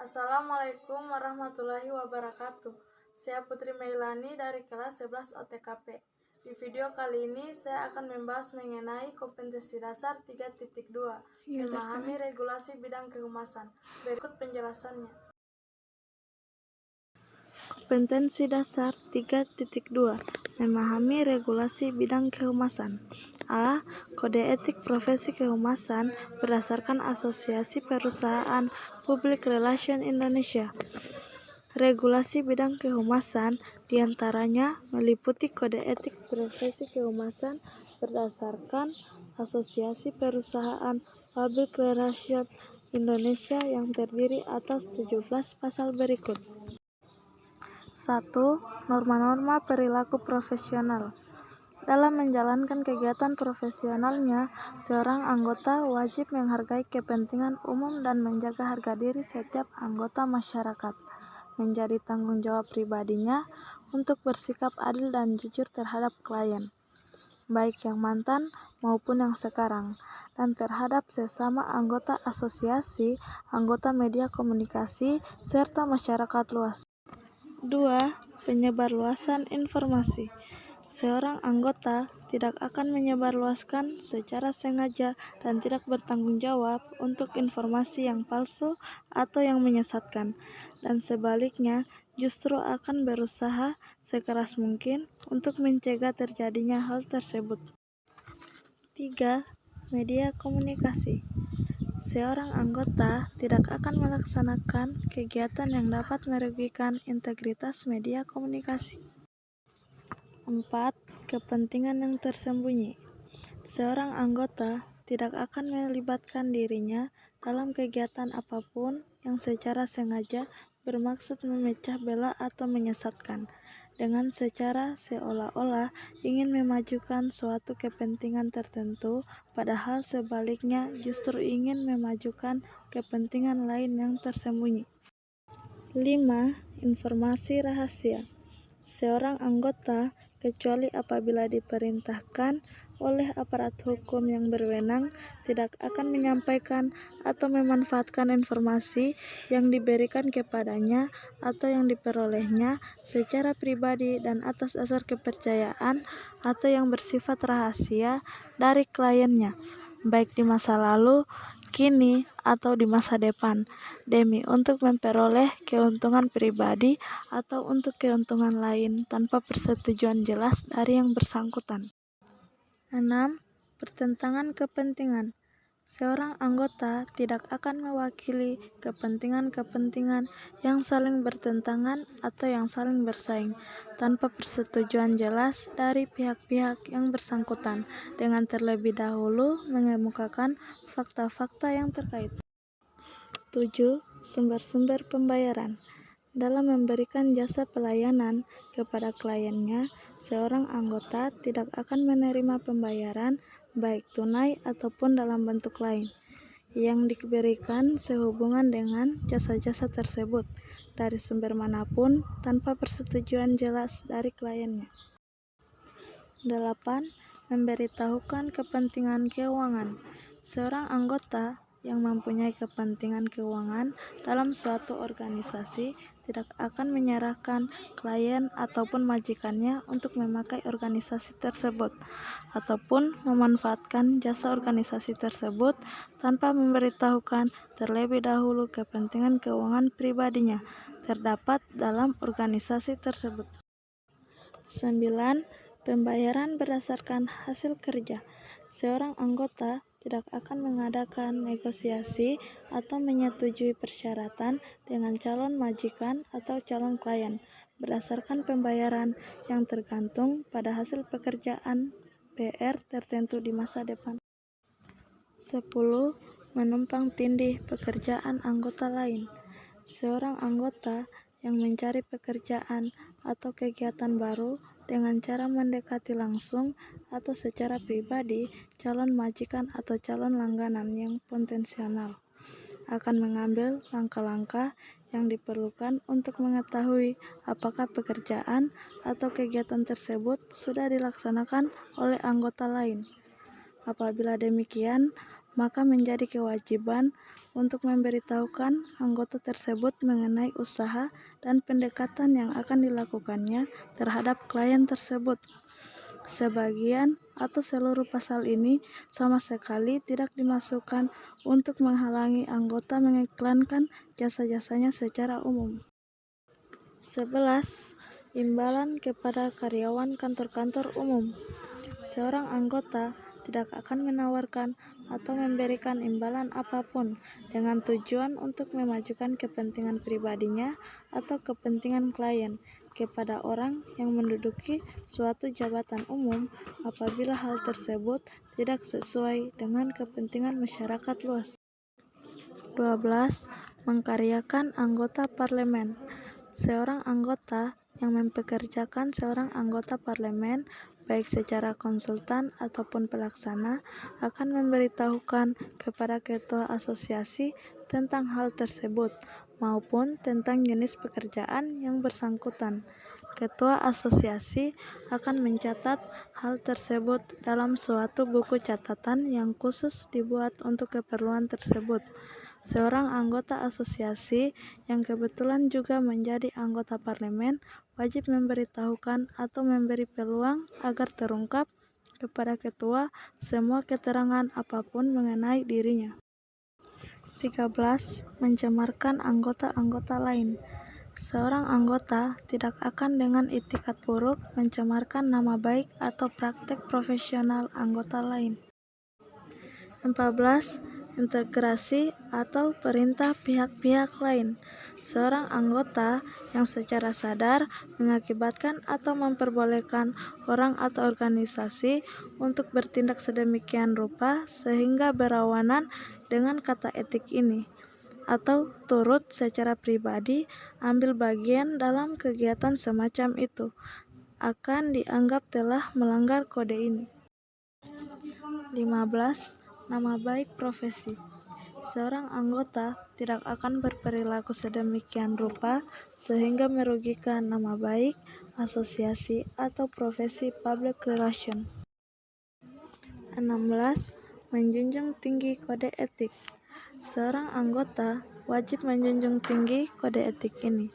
Assalamualaikum warahmatullahi wabarakatuh. Saya Putri Meilani dari kelas 11 OTKP. Di video kali ini saya akan membahas mengenai kompetensi dasar 3.2, memahami regulasi bidang kehumasan. Berikut penjelasannya. Kompetensi dasar 3.2, memahami regulasi bidang kehumasan. A. Kode etik profesi kehumasan berdasarkan Asosiasi Perusahaan Public Relation Indonesia. Regulasi bidang kehumasan diantaranya meliputi kode etik profesi kehumasan berdasarkan Asosiasi Perusahaan Public Relation Indonesia yang terdiri atas 17 pasal berikut. 1. Norma-norma perilaku profesional. Dalam menjalankan kegiatan profesionalnya, seorang anggota wajib menghargai kepentingan umum dan menjaga harga diri setiap anggota masyarakat. Menjadi tanggung jawab pribadinya untuk bersikap adil dan jujur terhadap klien, baik yang mantan maupun yang sekarang, dan terhadap sesama anggota asosiasi, anggota media komunikasi, serta masyarakat luas. 2. Penyebarluasan informasi. Seorang anggota tidak akan menyebarluaskan secara sengaja dan tidak bertanggung jawab untuk informasi yang palsu atau yang menyesatkan, dan sebaliknya justru akan berusaha sekeras mungkin untuk mencegah terjadinya hal tersebut. 3. Media komunikasi. Seorang anggota tidak akan melaksanakan kegiatan yang dapat merugikan integritas media komunikasi. 4. Kepentingan yang tersembunyi. Seorang anggota tidak akan melibatkan dirinya dalam kegiatan apapun yang secara sengaja bermaksud memecah belah atau menyesatkan, dengan secara seolah-olah ingin memajukan suatu kepentingan tertentu, padahal sebaliknya justru ingin memajukan kepentingan lain yang tersembunyi. 5. Informasi rahasia. Seorang anggota, kecuali apabila diperintahkan oleh aparat hukum yang berwenang, tidak akan menyampaikan atau memanfaatkan informasi yang diberikan kepadanya atau yang diperolehnya secara pribadi dan atas dasar kepercayaan atau yang bersifat rahasia dari kliennya, baik di masa lalu, kini, atau di masa depan, demi untuk memperoleh keuntungan pribadi atau untuk keuntungan lain tanpa persetujuan jelas dari yang bersangkutan. 6. Pertentangan kepentingan. Seorang anggota tidak akan mewakili kepentingan-kepentingan yang saling bertentangan atau yang saling bersaing tanpa persetujuan jelas dari pihak-pihak yang bersangkutan, dengan terlebih dahulu mengemukakan fakta-fakta yang terkait. 7. Sumber-sumber pembayaran. Dalam memberikan jasa pelayanan kepada kliennya, seorang anggota tidak akan menerima pembayaran baik tunai ataupun dalam bentuk lain yang diberikan sehubungan dengan jasa-jasa tersebut dari sumber manapun tanpa persetujuan jelas dari kliennya. 8. Memberitahukan kepentingan keuangan. Seorang anggota yang mempunyai kepentingan keuangan dalam suatu organisasi tidak akan menyerahkan klien ataupun majikannya untuk memakai organisasi tersebut ataupun memanfaatkan jasa organisasi tersebut tanpa memberitahukan terlebih dahulu kepentingan keuangan pribadinya terdapat dalam organisasi tersebut. 9. Pembayaran berdasarkan hasil kerja. Seorang anggota tidak akan mengadakan negosiasi atau menyetujui persyaratan dengan calon majikan atau calon klien berdasarkan pembayaran yang tergantung pada hasil pekerjaan PR tertentu di masa depan. 10. Menumpang tindih pekerjaan anggota lain. Seorang anggota yang mencari pekerjaan atau kegiatan baru dengan cara mendekati langsung atau secara pribadi calon majikan atau calon langganan yang potensial akan mengambil langkah-langkah yang diperlukan untuk mengetahui apakah pekerjaan atau kegiatan tersebut sudah dilaksanakan oleh anggota lain. Apabila demikian, maka menjadi kewajiban untuk memberitahukan anggota tersebut mengenai usaha dan pendekatan yang akan dilakukannya terhadap klien tersebut. Sebagian atau seluruh pasal ini sama sekali tidak dimasukkan untuk menghalangi anggota mengiklankan jasa-jasanya secara umum. 11. Imbalan kepada karyawan kantor-kantor umum. Seorang anggota tidak akan menawarkan atau memberikan imbalan apapun dengan tujuan untuk memajukan kepentingan pribadinya atau kepentingan klien kepada orang yang menduduki suatu jabatan umum apabila hal tersebut tidak sesuai dengan kepentingan masyarakat luas. 12. Mengkaryakan anggota parlemen. Seorang anggota yang mempekerjakan seorang anggota parlemen, baik secara konsultan ataupun pelaksana, akan memberitahukan kepada ketua asosiasi tentang hal tersebut maupun tentang jenis pekerjaan yang bersangkutan. Ketua asosiasi akan mencatat hal tersebut dalam suatu buku catatan yang khusus dibuat untuk keperluan tersebut. Seorang anggota asosiasi yang kebetulan juga menjadi anggota parlemen wajib memberitahukan atau memberi peluang agar terungkap kepada ketua semua keterangan apapun mengenai dirinya. 13. Mencemarkan anggota-anggota lain. Seorang anggota tidak akan dengan itikat buruk mencemarkan nama baik atau praktek profesional anggota lain. 14. Integrasi atau perintah pihak-pihak lain. Seorang anggota yang secara sadar mengakibatkan atau memperbolehkan orang atau organisasi untuk bertindak sedemikian rupa sehingga berlawanan dengan kata etik ini, atau turut secara pribadi ambil bagian dalam kegiatan semacam itu, akan dianggap telah melanggar kode ini. 15. Nama baik profesi. Seorang anggota tidak akan berperilaku sedemikian rupa sehingga merugikan nama baik asosiasi atau profesi public relation. 16. Menjunjung tinggi kode etik. Seorang anggota wajib menjunjung tinggi kode etik ini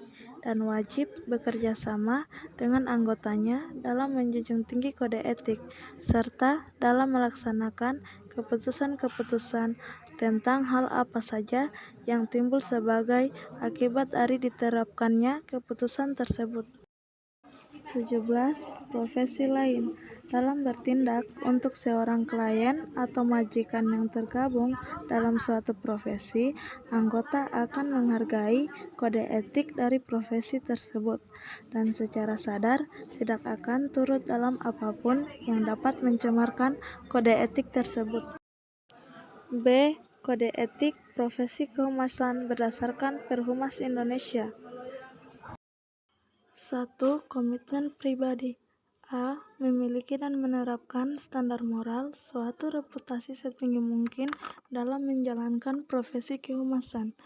dan wajib bekerja sama dengan anggotanya dalam menjunjung tinggi kode etik serta dalam melaksanakan keputusan-keputusan tentang hal apa saja yang timbul sebagai akibat dari diterapkannya keputusan tersebut. 17. Profesi lain. Dalam bertindak untuk seorang klien atau majikan yang tergabung dalam suatu profesi, anggota akan menghargai kode etik dari profesi tersebut dan secara sadar tidak akan turut dalam apapun yang dapat mencemarkan kode etik tersebut. B. Kode etik profesi kehumasan berdasarkan Perhumas Indonesia. 1. Komitmen pribadi. A. Memiliki dan menerapkan standar moral suatu reputasi setinggi mungkin dalam menjalankan profesi kehumasan.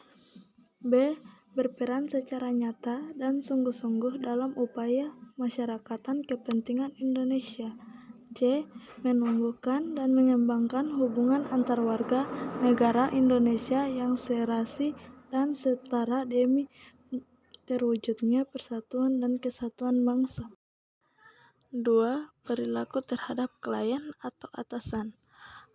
B. Berperan secara nyata dan sungguh-sungguh dalam upaya masyarakatan kepentingan Indonesia. C. Menumbuhkan dan mengembangkan hubungan antar warga negara Indonesia yang serasi dan setara demi terwujudnya persatuan dan kesatuan bangsa. 2. Perilaku terhadap klien atau atasan.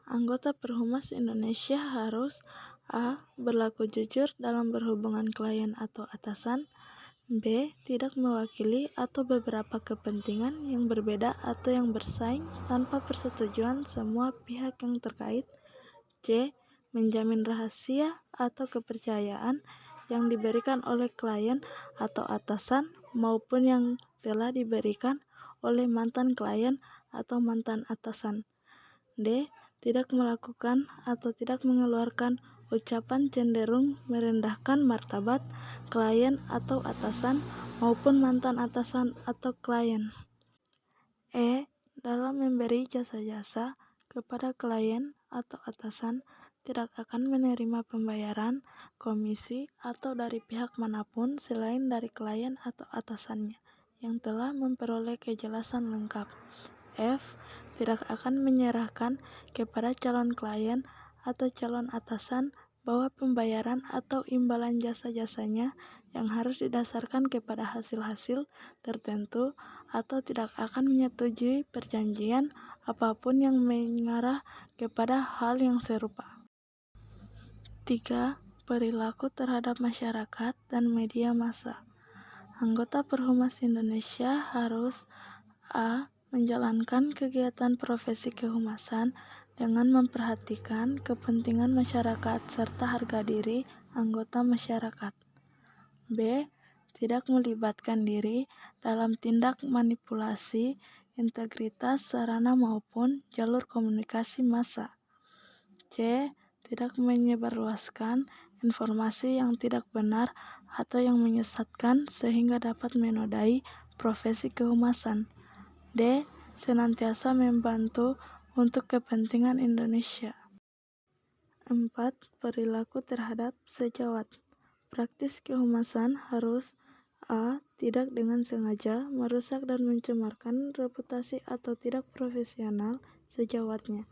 Anggota Perhumas Indonesia harus A. Berlaku jujur dalam berhubungan klien atau atasan. B. Tidak mewakili atau beberapa kepentingan yang berbeda atau yang bersaing tanpa persetujuan semua pihak yang terkait. C. Menjamin rahasia atau kepercayaan yang diberikan oleh klien atau atasan maupun yang telah diberikan oleh mantan klien atau mantan atasan. D. Tidak melakukan atau tidak mengeluarkan ucapan cenderung merendahkan martabat klien atau atasan maupun mantan atasan atau klien. E. Dalam memberi jasa-jasa kepada klien atau atasan tidak akan menerima pembayaran, komisi, atau dari pihak manapun selain dari klien atau atasannya yang telah memperoleh kejelasan lengkap. F. Tidak akan menyerahkan kepada calon klien atau calon atasan bahwa pembayaran atau imbalan jasa-jasanya yang harus didasarkan kepada hasil-hasil tertentu atau tidak akan menyetujui perjanjian apapun yang mengarah kepada hal yang serupa. 3. Perilaku terhadap masyarakat dan media massa. Anggota Perhumas Indonesia harus a. menjalankan kegiatan profesi kehumasan dengan memperhatikan kepentingan masyarakat serta harga diri anggota masyarakat. B. Tidak melibatkan diri dalam tindak manipulasi integritas sarana maupun jalur komunikasi massa. C. Tidak menyebarluaskan informasi yang tidak benar atau yang menyesatkan sehingga dapat menodai profesi kehumasan. D. Senantiasa membantu untuk kepentingan Indonesia. 4. Perilaku terhadap sejawat. Praktis kehumasan harus a. Tidak dengan sengaja merusak dan mencemarkan reputasi atau tidak profesional sejawatnya.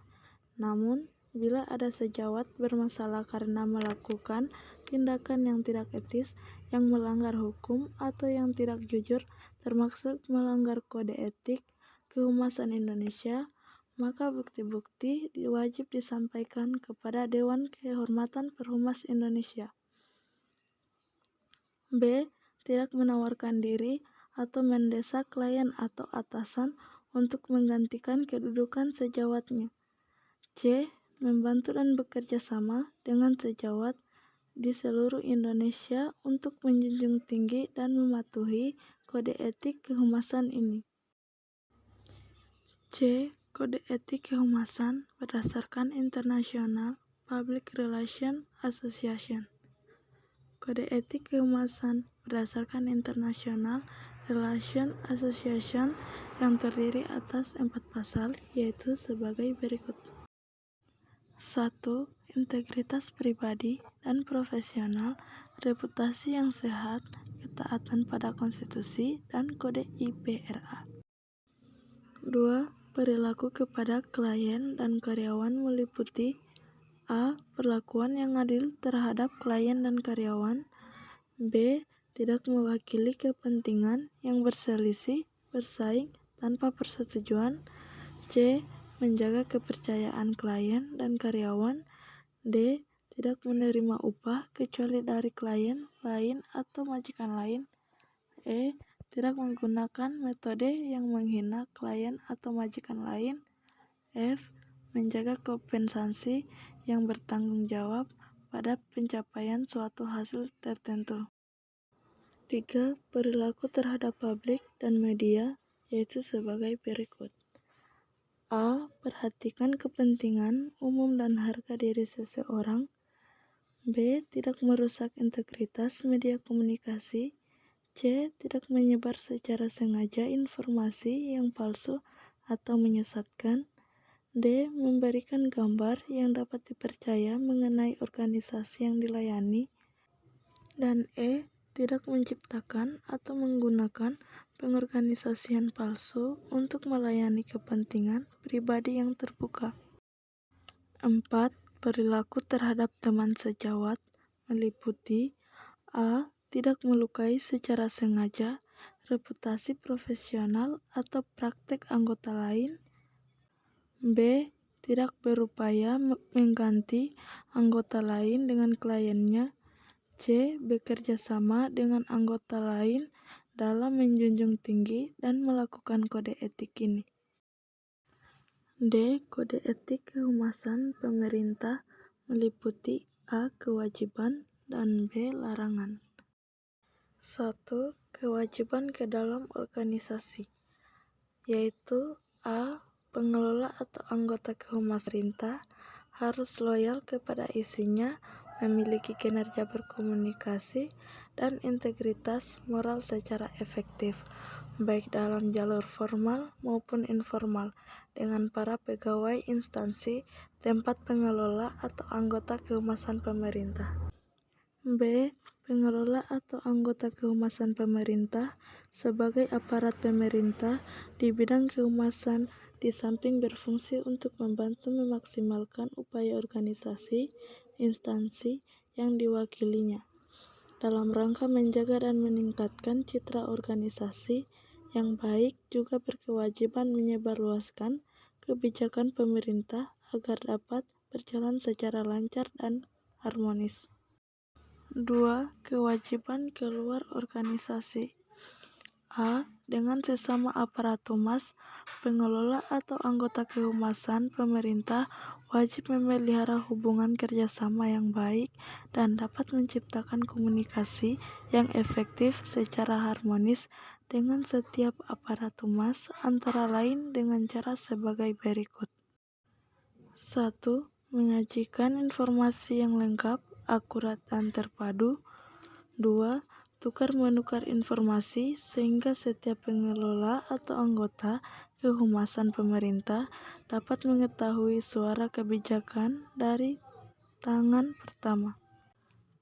Namun, bila ada sejawat bermasalah karena melakukan tindakan yang tidak etis, yang melanggar hukum, atau yang tidak jujur, termasuk melanggar kode etik kehumasan Indonesia, maka bukti-bukti wajib disampaikan kepada Dewan Kehormatan Perhumas Indonesia. B. Tidak menawarkan diri atau mendesak klien atau atasan untuk menggantikan kedudukan sejawatnya. C. Membantu dan bekerja sama dengan sejawat di seluruh Indonesia untuk menjunjung tinggi dan mematuhi kode etik kehumasan ini. C. Kode etik kehumasan berdasarkan International Public Relations Association. Kode etik kehumasan berdasarkan International Relations Association yang terdiri atas 4 pasal, yaitu sebagai berikut. 1. Integritas pribadi dan profesional, reputasi yang sehat, ketaatan pada konstitusi dan kode IPRA. 2. Perilaku kepada klien dan karyawan meliputi a. Perlakuan yang adil terhadap klien dan karyawan. B. Tidak mewakili kepentingan yang berselisih, bersaing tanpa persetujuan. C. Menjaga kepercayaan klien dan karyawan. D. Tidak menerima upah kecuali dari klien lain atau majikan lain. E. Tidak menggunakan metode yang menghina klien atau majikan lain. F. Menjaga kompensasi yang bertanggung jawab pada pencapaian suatu hasil tertentu. 3. Perilaku terhadap publik dan media, yaitu sebagai berikut. A. Perhatikan kepentingan umum dan harga diri seseorang. B. Tidak merusak integritas media komunikasi. C. Tidak menyebar secara sengaja informasi yang palsu atau menyesatkan. D. Memberikan gambar yang dapat dipercaya mengenai organisasi yang dilayani. Dan E. Tidak menciptakan atau menggunakan pengorganisasian palsu untuk melayani kepentingan pribadi yang terbuka. 4. Perilaku terhadap teman sejawat meliputi a. Tidak melukai secara sengaja reputasi profesional atau praktek anggota lain. B. Tidak berupaya mengganti anggota lain dengan kliennya. C. Bekerja sama dengan anggota lain dalam menjunjung tinggi dan melakukan kode etik ini. D. Kode etik kehumasan pemerintah meliputi a. Kewajiban dan B. Larangan. 1. Kewajiban ke dalam organisasi, yaitu a. Pengelola atau anggota kehumasan pemerintah harus loyal kepada isinya, memiliki kinerja berkomunikasi dan integritas moral secara efektif, baik dalam jalur formal maupun informal, dengan para pegawai instansi, tempat pengelola atau anggota kehumasan pemerintah. B. pengelola atau anggota kehumasan pemerintah sebagai aparat pemerintah di bidang kehumasan di samping berfungsi untuk membantu memaksimalkan upaya organisasi, instansi yang diwakilinya dalam rangka menjaga dan meningkatkan citra organisasi yang baik, juga berkewajiban menyebarluaskan kebijakan pemerintah agar dapat berjalan secara lancar dan harmonis. 2. Kewajiban keluar organisasi. A. Dengan sesama aparat humas, pengelola atau anggota kehumasan pemerintah wajib memelihara hubungan kerjasama yang baik dan dapat menciptakan komunikasi yang efektif secara harmonis dengan setiap aparat humas, antara lain dengan cara sebagai berikut. 1. Menyajikan informasi yang lengkap, akurat, dan terpadu. 2. Tukar-menukar informasi sehingga setiap pengelola atau anggota kehumasan pemerintah dapat mengetahui suara kebijakan dari tangan pertama.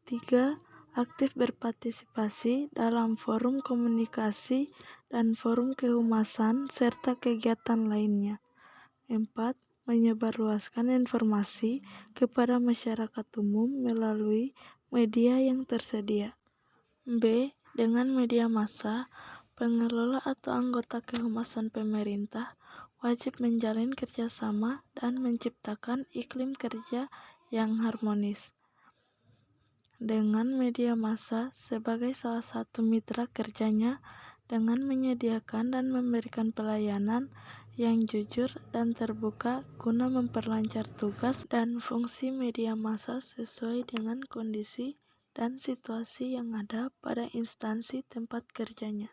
3. Aktif berpartisipasi dalam forum komunikasi dan forum kehumasan serta kegiatan lainnya. 4. Menyebarluaskan informasi kepada masyarakat umum melalui media yang tersedia. B. Dengan media massa, pengelola atau anggota kehumasan pemerintah wajib menjalin kerjasama dan menciptakan iklim kerja yang harmonis dengan media massa sebagai salah satu mitra kerjanya dengan menyediakan dan memberikan pelayanan yang jujur dan terbuka guna memperlancar tugas dan fungsi media massa sesuai dengan kondisi dan situasi yang ada pada instansi tempat kerjanya.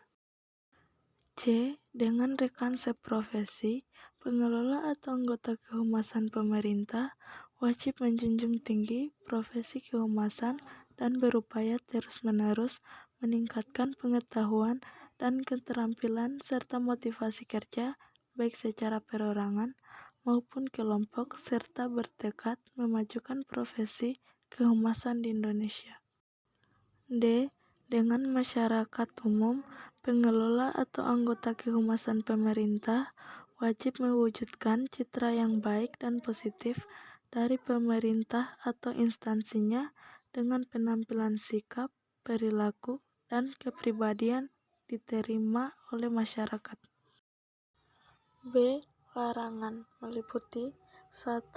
C. Dengan rekan seprofesi, pengelola atau anggota kehumasan pemerintah wajib menjunjung tinggi profesi kehumasan dan berupaya terus-menerus meningkatkan pengetahuan dan keterampilan serta motivasi kerja baik secara perorangan maupun kelompok serta bertekad memajukan profesi kehumasan di Indonesia. D. Dengan masyarakat umum, pengelola atau anggota kehumasan pemerintah wajib mewujudkan citra yang baik dan positif dari pemerintah atau instansinya dengan penampilan sikap, perilaku, dan kepribadian diterima oleh masyarakat. B. Larangan meliputi 1.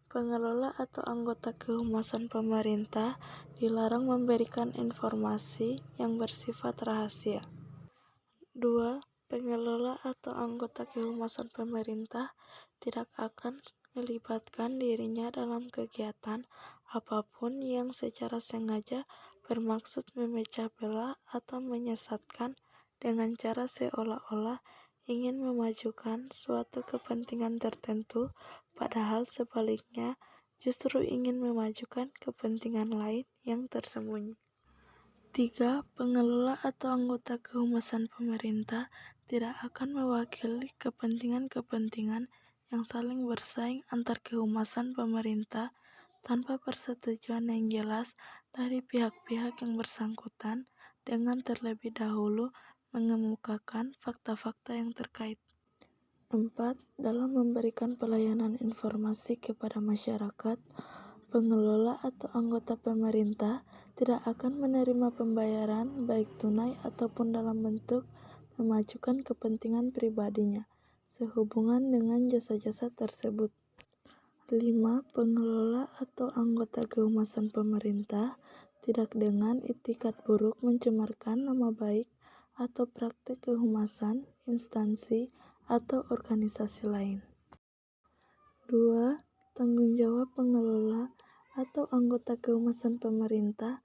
Pengelola atau anggota kehumasan pemerintah dilarang memberikan informasi yang bersifat rahasia. 2. Pengelola atau anggota kehumasan pemerintah tidak akan melibatkan dirinya dalam kegiatan apapun yang secara sengaja bermaksud memecah belah atau menyesatkan dengan cara seolah-olah ingin memajukan suatu kepentingan tertentu, padahal sebaliknya justru ingin memajukan kepentingan lain yang tersembunyi. 3. Pengelola atau anggota kehumasan pemerintah tidak akan mewakili kepentingan-kepentingan yang saling bersaing antar kehumasan pemerintah tanpa persetujuan yang jelas dari pihak-pihak yang bersangkutan dengan terlebih dahulu mengemukakan fakta-fakta yang terkait. 4. Dalam memberikan pelayanan informasi kepada masyarakat, pengelola atau anggota pemerintah tidak akan menerima pembayaran baik tunai ataupun dalam bentuk memajukan kepentingan pribadinya sehubungan dengan jasa-jasa tersebut. 5. Pengelola atau anggota kehumasan pemerintah tidak dengan itikat buruk mencemarkan nama baik atau praktek kehumasan instansi atau organisasi lain. 2. Tanggung jawab pengelola atau anggota kehumasan pemerintah,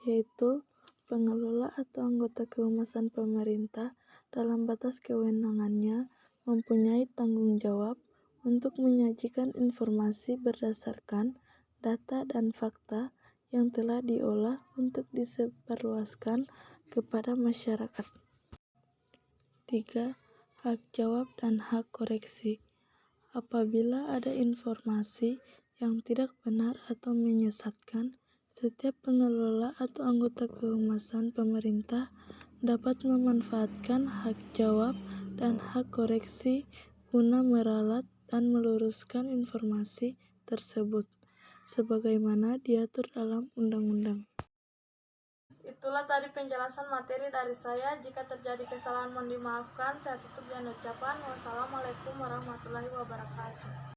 yaitu pengelola atau anggota kehumasan pemerintah dalam batas kewenangannya mempunyai tanggung jawab untuk menyajikan informasi berdasarkan data dan fakta yang telah diolah untuk disebarluaskan kepada masyarakat. 3. Hak jawab dan hak koreksi. Apabila ada informasi yang tidak benar atau menyesatkan, Setiap pengelola atau anggota kehumasan pemerintah dapat memanfaatkan hak jawab dan hak koreksi guna meralat dan meluruskan informasi tersebut, sebagaimana diatur dalam undang-undang. Itulah tadi penjelasan materi dari saya. Jika terjadi kesalahan mohon dimaafkan. Saya tutup dengan ucapan wassalamualaikum warahmatullahi wabarakatuh.